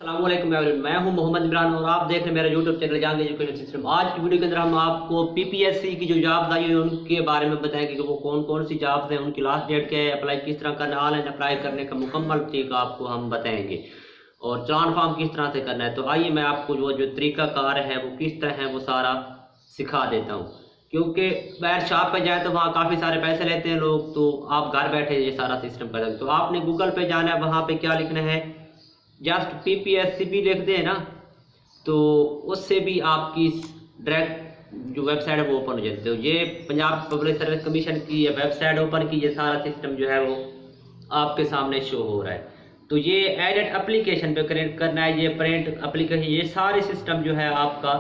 अस्सलामुअलैकुम एवरीवन, मैं हूं मोहम्मद इमरान और आप देख रहे हैं मेरा यूट्यूब चैनल जान एजुकेशन सिस्टम। आज की वीडियो के अंदर हम आपको पीपीएससी की जो जॉब्स आई है उनके बारे में बताएंगे कि वो कौन कौन सी जॉब्स हैं, उनकी लास्ट डेट क्या है, अप्लाई किस तरह करना है, ऑनलाइन अप्लाई करने का मुकम्मल तरीका आपको हम बताएंगे और चालान फॉर्म किस तरह से करना है। तो आइए मैं आपको वो जो तरीकाकार है वो किस तरह है वो सारा सिखा देता हूँ, क्योंकि बाहर शॉप पे जाए तो वहाँ काफ़ी सारे पैसे लेते हैं लोग, तो आप घर बैठे ये सारा सिस्टम कर सकते। तो आपने गूगल पे जाना है, वहाँ पे क्या लिखना है, जस्ट पीपीएससी भी लिख दें ना, तो उससे भी आपकी डायरेक्ट जो वेबसाइट है वो ओपन हो जाती है। तो ये पंजाब पब्लिक सर्विस कमीशन की ये वेबसाइट ओपन की, ये सारा सिस्टम जो है वो आपके सामने शो हो रहा है। तो ये एडिट एप्लीकेशन पे कनेक्ट करना है, ये प्रिंट एप्लीकेशन, ये सारे सिस्टम जो है आपका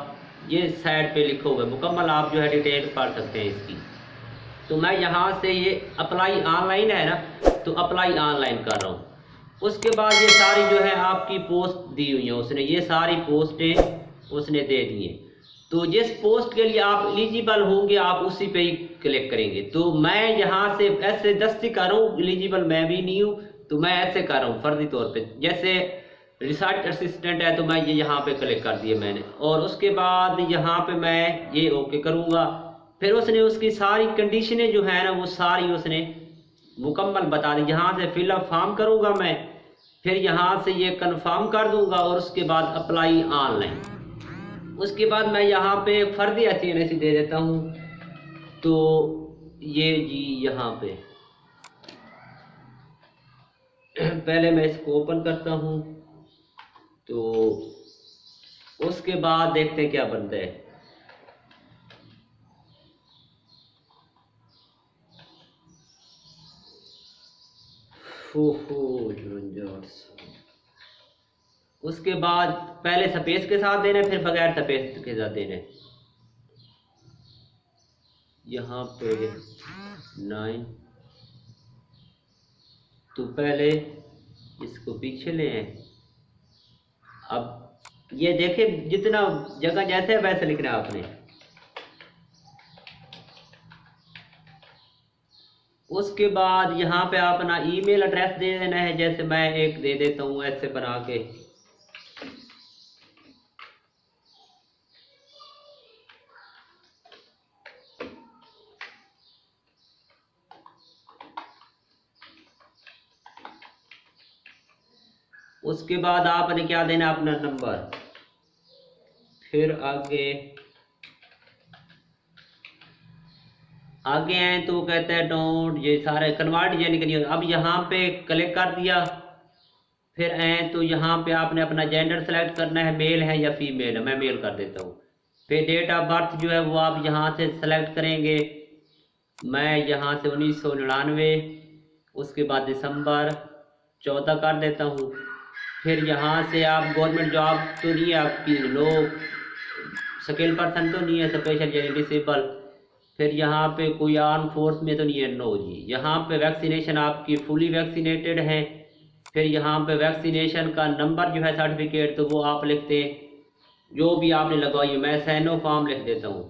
ये साइड पे लिखा हुआ है, मुकम्मल आप जो है डिटेल पढ़ सकते हैं इसकी। तो मैं यहाँ से ये अप्लाई ऑनलाइन है ना, तो अप्लाई ऑनलाइन कर रहा हूँ। उसके बाद ये सारी जो है आपकी पोस्ट दी हुई है उसने, ये सारी पोस्टें उसने दे दी हैं। तो जिस पोस्ट के लिए आप एलिजिबल होंगे आप उसी पे ही क्लिक करेंगे। तो मैं यहाँ से ऐसे दस्ती कर रहा हूँ, एलिजिबल मैं भी नहीं हूँ, तो मैं ऐसे कर रहा हूँ फर्जी तौर पे। जैसे रिसर्च असिस्टेंट है तो मैं ये यहाँ पे क्लिक कर दिया मैंने, और उसके बाद यहाँ पे मैं ये ओके करूँगा। फिर उसने उसकी सारी कंडीशनें जो है ना वो सारी उसने मुकम्मल बता दी। यहाँ से फिलअप फॉर्म करूँगा मैं, फिर यहाँ से ये कंफर्म कर दूँगा और उसके बाद अप्लाई ऑनलाइन। उसके बाद मैं यहाँ पे फर्जी एसएनएस दे देता हूँ। तो ये जी यहाँ पे पहले मैं इसको ओपन करता हूँ, तो उसके बाद देखते हैं क्या बनता है। उसके बाद पहले स्पेस के साथ देना, फिर बगैर स्पेस के साथ देना। यहाँ पे 9, तो पहले इसको पीछे ले आए। अब ये देखे जितना जगह जैसे है वैसे लिखना है आपने। उसके बाद यहाँ पे अपना ईमेल एड्रेस दे देना है, जैसे मैं एक दे देता हूँ ऐसे बना के। उसके बाद आपने क्या देना, अपना नंबर। फिर आगे आए तो कहते हैं डोंट, ये सारे कन्वर्ट यानी कि। अब यहाँ पे क्लिक कर दिया, फिर आए तो यहाँ पे आपने अपना जेंडर सेलेक्ट करना है, मेल है या फीमेल है। मैं मेल कर देता हूँ। फिर डेट ऑफ बर्थ जो है वो आप यहाँ से सेलेक्ट करेंगे। मैं यहाँ से 1999, उसके बाद दिसंबर 14 कर देता हूँ। फिर यहाँ से आप गवर्नमेंट जॉब तो नहीं है आपकी, लोग स्किल पर्सन तो नहीं है, स्पेशल यानी डिसेबल। फिर यहाँ पे कोई आर्म फोर्स में तो नहीं है, नो जी। यहाँ पे वैक्सीनेशन आपकी फुली वैक्सीनेटेड है। फिर यहाँ पे वैक्सीनेशन का नंबर जो है सर्टिफिकेट, तो वो आप लिखते हैं जो भी आपने लगवाई है। मैं सैनो फॉर्म लिख देता हूँ,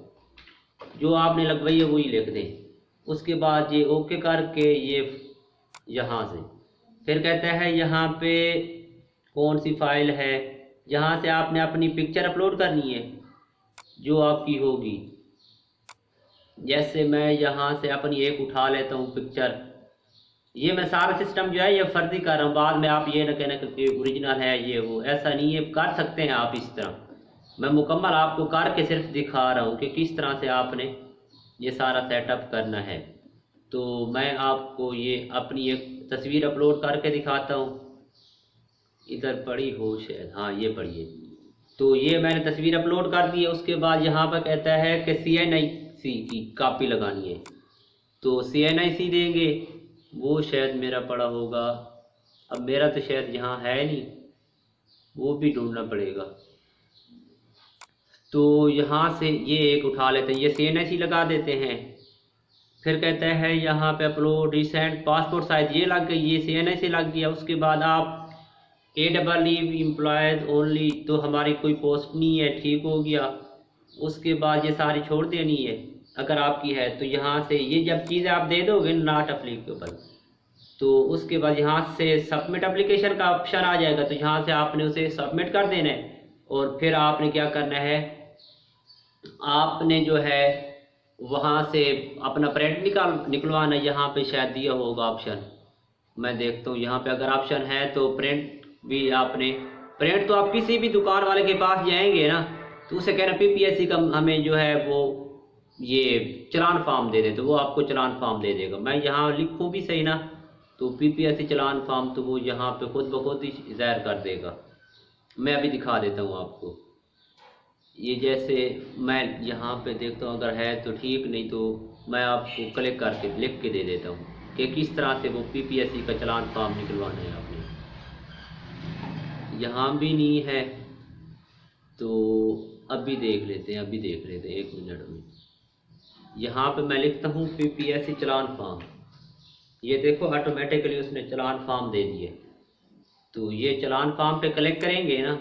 जो आपने लगवाई है वही लिख दें। उसके बाद ये ओके करके ये यहाँ से फिर कहता है यहाँ पे कौन सी फाइल है, यहाँ से आपने अपनी पिक्चर अपलोड करनी है जो आपकी होगी। जैसे मैं यहाँ से अपनी एक उठा लेता हूँ पिक्चर। ये मैं सारा सिस्टम जो है ये फर्जी कर रहा हूँ, बाद में आप ये ना कहना कि ओरिजिनल है ये वो, ऐसा नहीं है। कर सकते हैं आप इस तरह, मैं मुकम्मल आपको करके सिर्फ दिखा रहा हूँ कि किस तरह से आपने ये सारा सेटअप करना है। तो मैं आपको ये अपनी एक तस्वीर अपलोड करके दिखाता हूँ। इधर पड़ी हो शायद, हाँ ये पड़ी है। तो ये मैंने तस्वीर अपलोड कर दी है। उसके बाद यहाँ पर कहता है कि CNIC की कॉपी लगानी है, तो CNIC देंगे। वो शायद मेरा पड़ा होगा, अब मेरा तो शायद यहाँ है नहीं, वो भी ढूंढना पड़ेगा। तो यहाँ से ये एक उठा लेते हैं, ये CNIC लगा देते हैं। फिर कहता है यहाँ पे अपलोड रिसेंट पासपोर्ट साइज, ये लग गई, ये CNIC लग गया। उसके बाद आप AEE एम्प्लॉयज़ ओनली, तो हमारी कोई पोस्ट नहीं है, ठीक हो गया। उसके बाद ये सारी छोड़ देनी है अगर आपकी है। तो यहाँ से ये जब चीज़ें आप दे दोगे नॉट अप्लीकेबल, तो उसके बाद यहाँ से सबमिट एप्लीकेशन का ऑप्शन आ जाएगा, तो यहाँ से आपने उसे सबमिट कर देना है। और फिर आपने क्या करना है, आपने जो है वहाँ से अपना प्रिंट निकलवाना। यहाँ पे शायद दिया होगा ऑप्शन, मैं देखता हूँ यहाँ पे अगर ऑप्शन है तो प्रिंट भी आपने प्रिंट तो आप किसी भी दुकान वाले के पास जाएंगे ना, तो उसे कहना पीपीएससी का हमें जो है वो ये चलान फॉर्म दे दे, तो वो आपको चलान फॉर्म दे देगा। मैं यहाँ लिखूँ भी सही ना, तो पीपीएससी चलान फॉर्म तो वो यहाँ पे खुद ब खुद ही ज़ाहिर कर देगा। मैं अभी दिखा देता हूँ आपको। ये जैसे मैं यहाँ पे देखता हूँ, अगर है तो ठीक, नहीं तो मैं आपको क्लिक करके लिख के दे देता हूँ कि किस तरह से वो पीपीएससी का चलान फॉर्म निकलवाना है आपने। यहाँ भी नहीं है तो अभी देख लेते हैं, एक मिनट में। यहाँ पे मैं लिखता हूँ पीपीएससी चलान फॉर्म, ये देखो ऑटोमेटिकली उसने चलान फॉर्म दे दिए। तो ये चलान फॉर्म पे क्लिक करेंगे ना,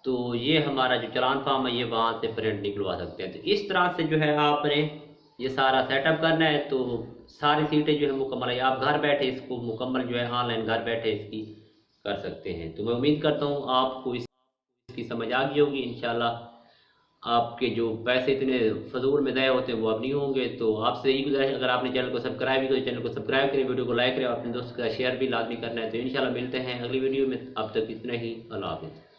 तो ये हमारा जो चलान फॉर्म है ये वहाँ से प्रिंट निकलवा सकते हैं। तो इस तरह से जो है आपने ये सारा सेटअप करना है, तो सारी सीटें जो है मुकम्मल है। आप घर बैठे इसको मुकम्मल जो है ऑनलाइन घर बैठे इसकी कर सकते हैं। तो मैं उम्मीद करता हूँ आपको इसकी समझ आ गई होगी। इंशाल्लाह आपके जो पैसे इतने फजूल में ज़ाया होते हैं वो अब नहीं होंगे। तो आपसे यही गुजारिश, अगर आपने चैनल को सब्सक्राइब किया तो चैनल को सब्सक्राइब करें, वीडियो को लाइक करें, अपने दोस्त का शेयर भी लाजमी करना है। तो इंशाल्लाह मिलते हैं अगली वीडियो में, अब तक इतना ही, अल्लाह हाफ़िज़।